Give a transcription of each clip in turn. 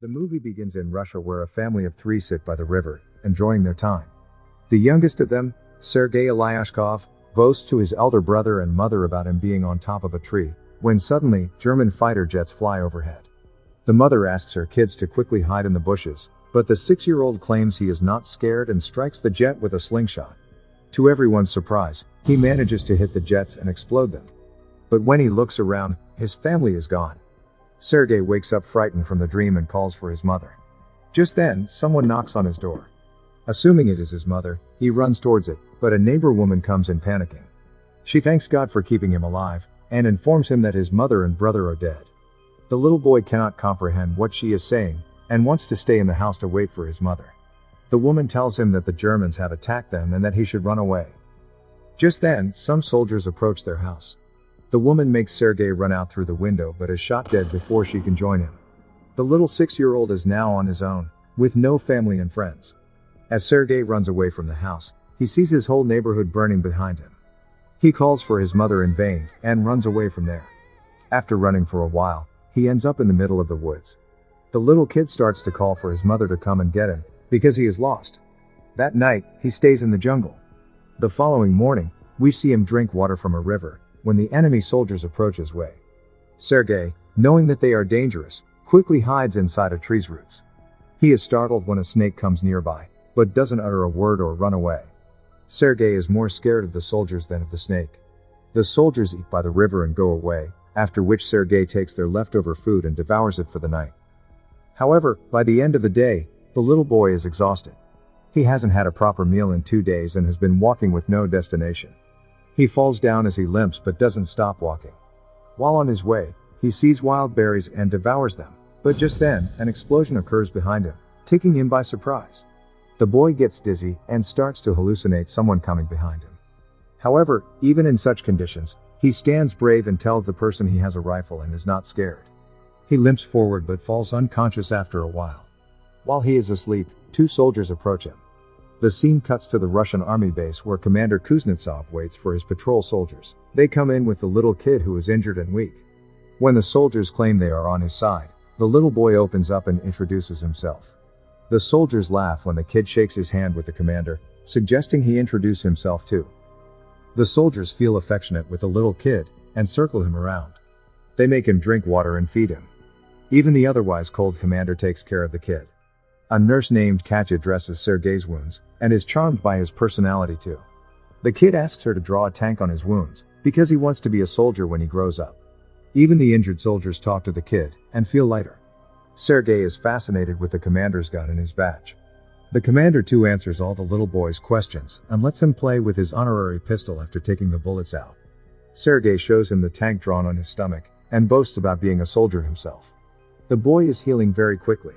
The movie begins in Russia where a family of three sit by the river, enjoying their time. The youngest of them, Sergei Alyoskov, boasts to his elder brother and mother about him being on top of a tree, when suddenly, German fighter jets fly overhead. The mother asks her kids to quickly hide in the bushes, but the 6-year-old claims he is not scared and strikes the jet with a slingshot. To everyone's surprise, he manages to hit the jets and explode them. But when he looks around, his family is gone. Sergei wakes up frightened from the dream and calls for his mother. Just then, someone knocks on his door. Assuming it is his mother, he runs towards it, but a neighbor woman comes in panicking. She thanks God for keeping him alive, and informs him that his mother and brother are dead. The little boy cannot comprehend what she is saying, and wants to stay in the house to wait for his mother. The woman tells him that the Germans have attacked them and that he should run away. Just then, some soldiers approach their house. The woman makes Sergei run out through the window but is shot dead before she can join him. The little 6-year-old is now on his own, with no family and friends. As Sergei runs away from the house, he sees his whole neighborhood burning behind him. He calls for his mother in vain, and runs away from there. After running for a while, he ends up in the middle of the woods. The little kid starts to call for his mother to come and get him, because he is lost. That night, he stays in the jungle. The following morning, we see him drink water from a river, when the enemy soldiers approach his way. Sergei, knowing that they are dangerous, quickly hides inside a tree's roots. He is startled when a snake comes nearby, but doesn't utter a word or run away. Sergei is more scared of the soldiers than of the snake. The soldiers eat by the river and go away, after which Sergei takes their leftover food and devours it for the night. However, by the end of the day, the little boy is exhausted. He hasn't had a proper meal in 2 days and has been walking with no destination. He falls down as he limps but doesn't stop walking. While on his way, he sees wild berries and devours them, but just then, an explosion occurs behind him, taking him by surprise. The boy gets dizzy and starts to hallucinate someone coming behind him. However, even in such conditions, he stands brave and tells the person he has a rifle and is not scared. He limps forward but falls unconscious after a while. While he is asleep, 2 soldiers approach him. The scene cuts to the Russian army base where Commander Kuznetsov waits for his patrol soldiers. They come in with the little kid who is injured and weak. When the soldiers claim they are on his side, the little boy opens up and introduces himself. The soldiers laugh when the kid shakes his hand with the commander, suggesting he introduce himself too. The soldiers feel affectionate with the little kid, and circle him around. They make him drink water and feed him. Even the otherwise cold commander takes care of the kid. A nurse named Katya dresses Sergei's wounds, and is charmed by his personality too. The kid asks her to draw a tank on his wounds, because he wants to be a soldier when he grows up. Even the injured soldiers talk to the kid, and feel lighter. Sergei is fascinated with the commander's gun and his badge. The commander too answers all the little boy's questions, and lets him play with his honorary pistol after taking the bullets out. Sergei shows him the tank drawn on his stomach, and boasts about being a soldier himself. The boy is healing very quickly.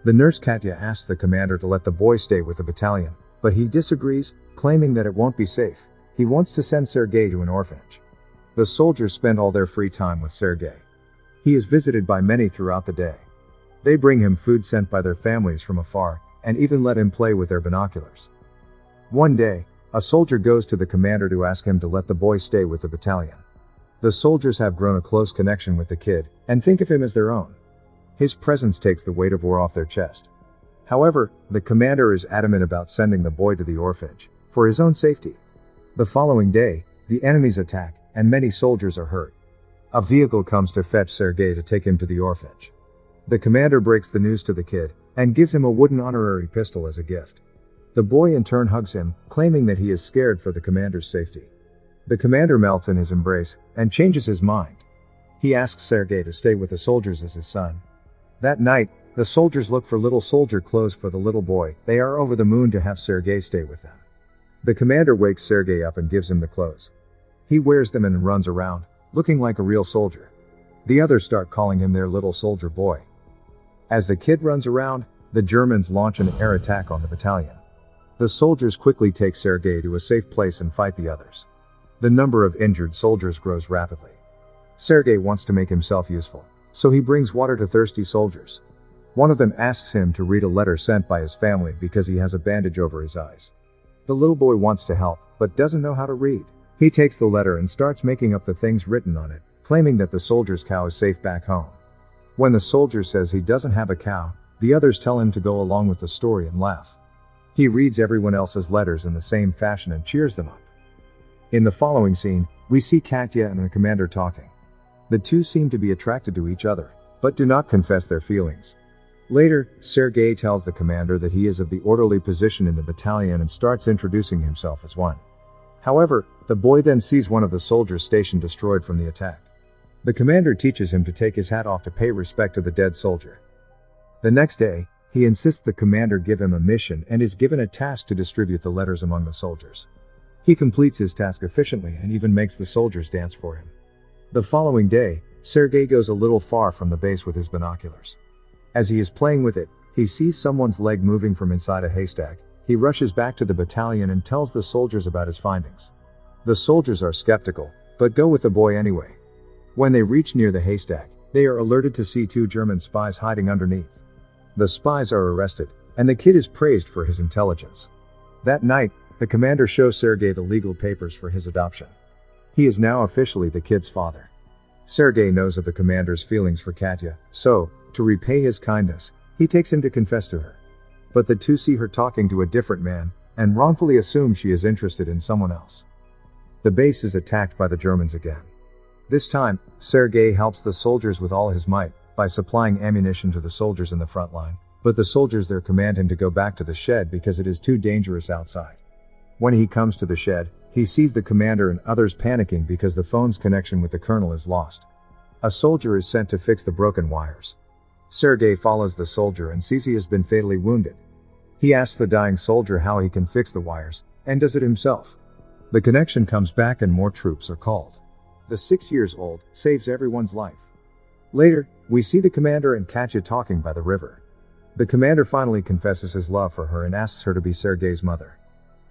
The nurse Katya asks the commander to let the boy stay with the battalion, but he disagrees, claiming that it won't be safe. He wants to send Sergei to an orphanage. The soldiers spend all their free time with Sergei. He is visited by many throughout the day. They bring him food sent by their families from afar, and even let him play with their binoculars. One day, a soldier goes to the commander to ask him to let the boy stay with the battalion. The soldiers have grown a close connection with the kid, and think of him as their own. His presence takes the weight of war off their chest. However, the commander is adamant about sending the boy to the orphanage, for his own safety. The following day, the enemies attack, and many soldiers are hurt. A vehicle comes to fetch Sergei to take him to the orphanage. The commander breaks the news to the kid, and gives him a wooden honorary pistol as a gift. The boy in turn hugs him, claiming that he is scared for the commander's safety. The commander melts in his embrace, and changes his mind. He asks Sergei to stay with the soldiers as his son. That night, the soldiers look for little soldier clothes for the little boy. They are over the moon to have Sergei stay with them. The commander wakes Sergei up and gives him the clothes. He wears them and runs around, looking like a real soldier. The others start calling him their little soldier boy. As the kid runs around, the Germans launch an air attack on the battalion. The soldiers quickly take Sergei to a safe place and fight the others. The number of injured soldiers grows rapidly. Sergei wants to make himself useful, so he brings water to thirsty soldiers. One of them asks him to read a letter sent by his family because he has a bandage over his eyes. The little boy wants to help, but doesn't know how to read. He takes the letter and starts making up the things written on it, claiming that the soldier's cow is safe back home. When the soldier says he doesn't have a cow, The others tell him to go along with the story and laugh. He reads everyone else's letters in the same fashion and cheers them up. In the following scene, we see Katya and the commander talking. The two seem to be attracted to each other, but do not confess their feelings. Later, Sergei tells the commander that he is of the orderly position in the battalion and starts introducing himself as one. However, the boy then sees one of the soldiers stationed destroyed from the attack. The commander teaches him to take his hat off to pay respect to the dead soldier. The next day, he insists the commander give him a mission and is given a task to distribute the letters among the soldiers. He completes his task efficiently and even makes the soldiers dance for him. The following day, Sergei goes a little far from the base with his binoculars. As he is playing with it, he sees someone's leg moving from inside a haystack. He rushes back to the battalion and tells the soldiers about his findings. The soldiers are skeptical, but go with the boy anyway. When they reach near the haystack, they are alerted to see two German spies hiding underneath. The spies are arrested, and the kid is praised for his intelligence. That night, the commander shows Sergei the legal papers for his adoption. He is now officially the kid's father. Sergei knows of the commander's feelings for Katya, so, to repay his kindness, he takes him to confess to her. But the two see her talking to a different man, and wrongfully assume she is interested in someone else. The base is attacked by the Germans again. This time, Sergei helps the soldiers with all his might, by supplying ammunition to the soldiers in the front line, but the soldiers there command him to go back to the shed because it is too dangerous outside. When he comes to the shed, he sees the commander and others panicking because the phone's connection with the colonel is lost. A soldier is sent to fix the broken wires. Sergei follows the soldier and sees he has been fatally wounded. He asks the dying soldier how he can fix the wires, and does it himself. The connection comes back and more troops are called. The 6-year-old saves everyone's life. Later, we see the commander and Katya talking by the river. The commander finally confesses his love for her and asks her to be Sergei's mother.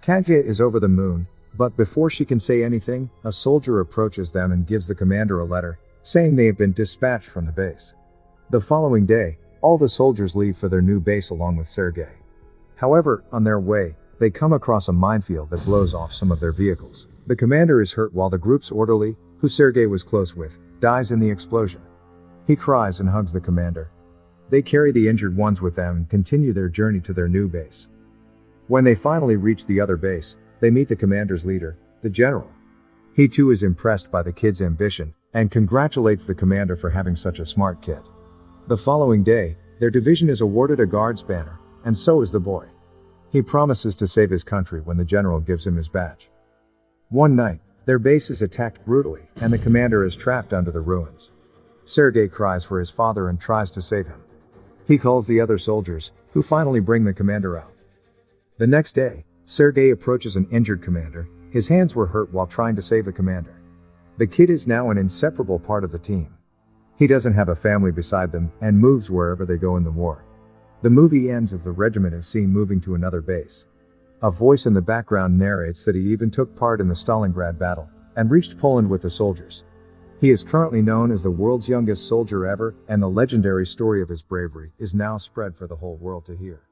Katya is over the moon, but before she can say anything, a soldier approaches them and gives the commander a letter, saying they have been dispatched from the base. The following day, all the soldiers leave for their new base along with Sergei. However, on their way, they come across a minefield that blows off some of their vehicles. The commander is hurt while the group's orderly, who Sergei was close with, dies in the explosion. He cries and hugs the commander. They carry the injured ones with them and continue their journey to their new base. When they finally reach the other base, they meet the commander's leader, the general. He too is impressed by the kid's ambition, and congratulates the commander for having such a smart kid. The following day, their division is awarded a guard's banner, and so is the boy. He promises to save his country when the general gives him his badge. One night, their base is attacked brutally, and the commander is trapped under the ruins. Sergei cries for his father and tries to save him. He calls the other soldiers, who finally bring the commander out. The next day, Sergei approaches an injured commander. His hands were hurt while trying to save the commander. The kid is now an inseparable part of the team. He doesn't have a family beside them, and moves wherever they go in the war. The movie ends as the regiment is seen moving to another base. A voice in the background narrates that he even took part in the Stalingrad battle, and reached Poland with the soldiers. He is currently known as the world's youngest soldier ever, and the legendary story of his bravery is now spread for the whole world to hear.